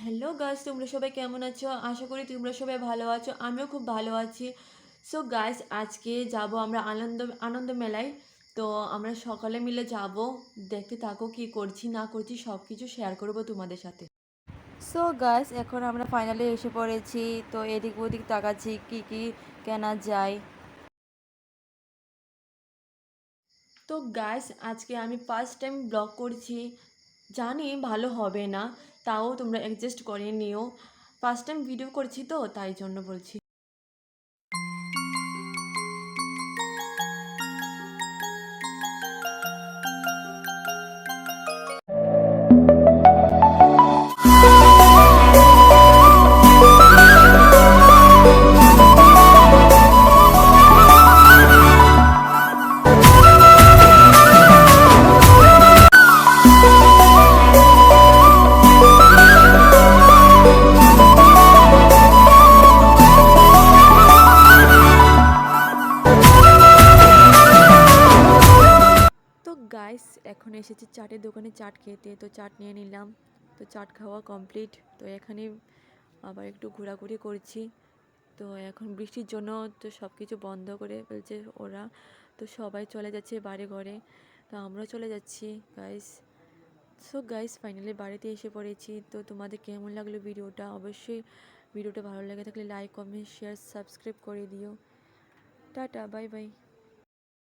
Hello guys, তোমরা সবাই কেমন আছো? আশা করি তোমরা সবাই ভালো আছো। আমিও খুব ভালো আছি। সো গাইস, আজকে যাব আমরা আনন্দ আনন্দ মেলায়। তো আমরা সকালে মিলে যাব। দেখতে থাকো কি করছি না করছি সব কিছু শেয়ার করবো তোমাদের সাথে। সো গাইস, এখন আমরা ফাইনালি এসে পড়েছি। তো এদিক ওদিক তাকাচ্ছি কি কি কেনা যায়। তো গাইস, আজকে আমি ফার্স্ট টাইম ব্লগ করছি। জানি ভালো হবে না, তাও তোমরা অ্যাডজাস্ট করে নিও। ফার্স্ট টাইম ভিডিও করছি তো তাই জন্য বলছি। তো গাইস, এখন এসেছি চাটের দোকানে চাট খেতে। তো চাট নিয়ে নিলাম। তো চাট খাওয়া কমপ্লিট। তো এখানে আবার একটু ঘোরাঘুরি করছি। তো এখন বৃষ্টির জন্য তো সব কিছু বন্ধ করে ফেলছে ওরা। তো সবাই চলে যাচ্ছে বাড়ি ঘরে। তো আমরাও চলে যাচ্ছি গাইস। সো গাইস, ফাইনালি বাড়িতে এসে পড়েছি। তো তোমাদের কেমন লাগলো ভিডিওটা? অবশ্যই ভিডিওটা ভালো লেগে থাকলে লাইক কমেন্ট শেয়ার সাবস্ক্রাইব করে দিও। Tata, bye bye.